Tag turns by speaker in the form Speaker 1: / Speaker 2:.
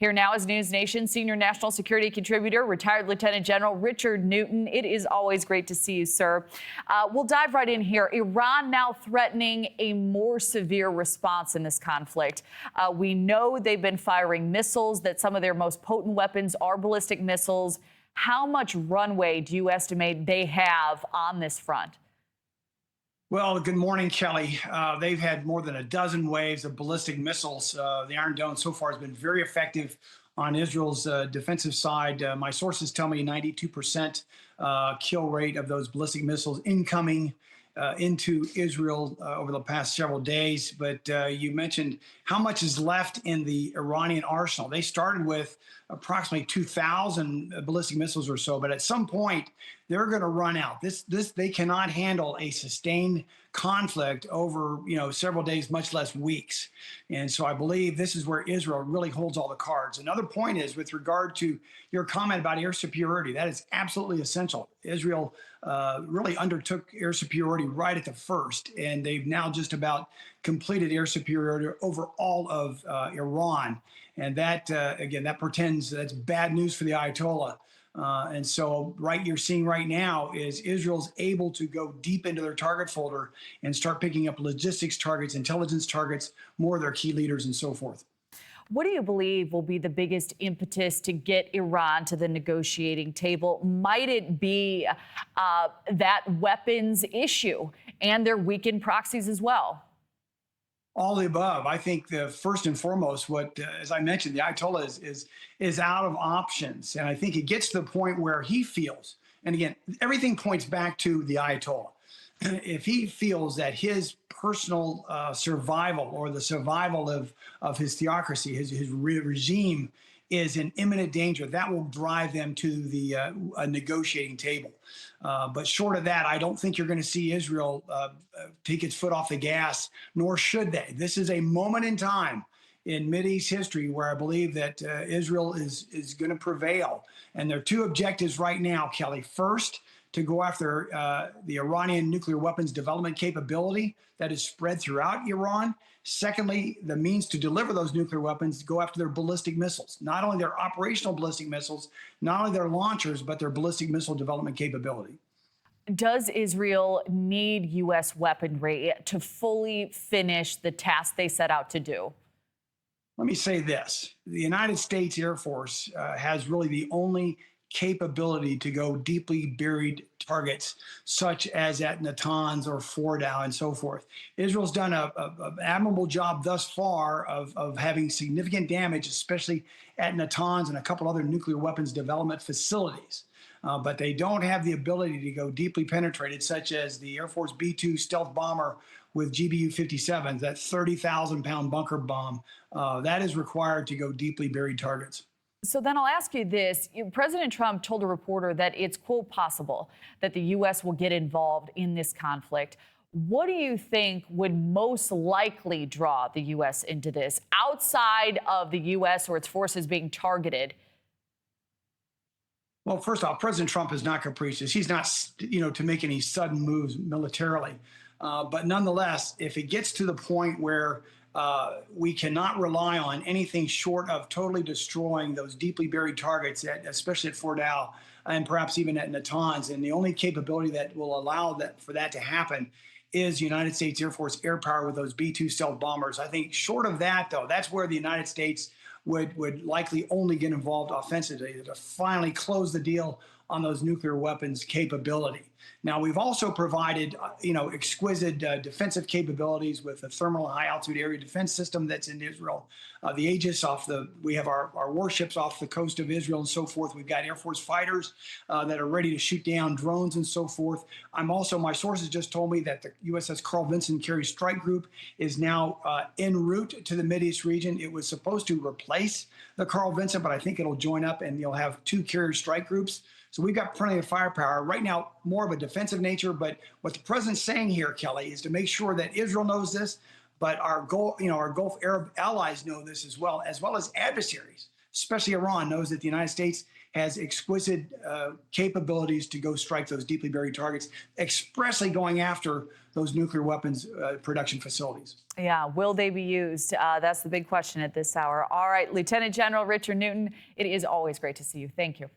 Speaker 1: Here now is News Nation senior national security contributor, retired Lieutenant General Richard Newton. It is always great to see you, sir. We'll dive right in here. Iran now threatening a more severe response in this conflict. We know they've been firing missiles, that some of their most potent weapons are ballistic missiles. How much runway do you estimate they have on this front?
Speaker 2: Well, good morning, Kelly. They've had more than a dozen waves of ballistic missiles. The Iron Dome so far has been very effective on Israel's defensive side. My sources tell me 92% kill rate of those ballistic missiles incoming into Israel over the past several days. But you mentioned how much is left in the Iranian arsenal. They started with approximately 2,000 ballistic missiles or so, but at some point they're going to run out. They cannot handle a sustained conflict over several days, much less weeks. And so I believe this is where Israel really holds all the cards. Another point is with regard to your comment about air superiority. That is absolutely essential. Israel really undertook air superiority right at the first, and they've now just about completed air superiority over all of Iran. And that, again, that portends that's bad news for the Ayatollah. And so you're seeing right now is Israel's able to go deep into their target folder and start picking up logistics targets, intelligence targets, more of their key leaders and so forth.
Speaker 1: What do you believe will be the biggest impetus to get Iran to the negotiating table? Might it be that weapons issue and their weakened proxies as well?
Speaker 2: All the above. I think the first and foremost, as I mentioned, the Ayatollah is out of options, and I think it gets to the point where he feels, and again, everything points back to the Ayatollah. If he feels that his personal survival or the survival of his theocracy, his regime, is in imminent danger, that will drive them to the negotiating table. But short of that, I don't think you're going to see Israel take its foot off the gas, nor should they. This is a moment in time in Mideast history where I believe that Israel is going to prevail. And there are two objectives right now, Kelly. First, to go after the Iranian nuclear weapons development capability that is spread throughout Iran. Secondly, the means to deliver those nuclear weapons, go after their ballistic missiles, not only their operational ballistic missiles, not only their launchers, but their ballistic missile development capability.
Speaker 1: Does Israel need U.S. weaponry to fully finish the task they set out to do?
Speaker 2: Let me say this. The United States Air Force has really the only capability to go deeply buried targets, such as at Natanz or Fordow and so forth. Israel's done an admirable job thus far of having significant damage, especially at Natanz and a couple other nuclear weapons development facilities. But they don't have the ability to go deeply penetrated, such as the Air Force B-2 stealth bomber with GBU-57, that 30,000-pound bunker bomb. That is required to go deeply buried targets.
Speaker 1: So then I'll ask you this. President Trump told a reporter that it's, quote, possible that the U.S. will get involved in this conflict. What do you think would most likely draw the U.S. into this outside of the U.S. or its forces being targeted?
Speaker 2: Well, first off, President Trump is not capricious. He's not, to make any sudden moves militarily. But nonetheless, if it gets to the point where we cannot rely on anything short of totally destroying those deeply buried targets, especially at Fordow and perhaps even at Natanz. And the only capability that will allow for that to happen is United States Air Force air power with those B-2 stealth bombers. I think short of that, though, that's where the United States would likely only get involved offensively to finally close the deal on those nuclear weapons capability. Now, we've also provided, exquisite defensive capabilities with the thermal high altitude area defense system that's in Israel. The Aegis we have our warships off the coast of Israel and so forth. We've got Air Force fighters that are ready to shoot down drones and so forth. My sources just told me that the USS Carl Vinson Carrier Strike Group is now en route to the Mideast region. It was supposed to replace the Carl Vinson, but I think it'll join up and you'll have two carrier strike groups. So we've got plenty of firepower. Right now, more of a defensive nature, but what the president's saying here, Kelly, is to make sure that Israel knows this, but our Gulf Arab allies know this as well as adversaries. especially Iran, knows that the United States has exquisite capabilities to go strike those deeply buried targets, expressly going after those nuclear weapons production facilities.
Speaker 1: Yeah, will they be used? That's the big question at this hour. All right, Lieutenant General Richard Newton, it is always great to see you. Thank you.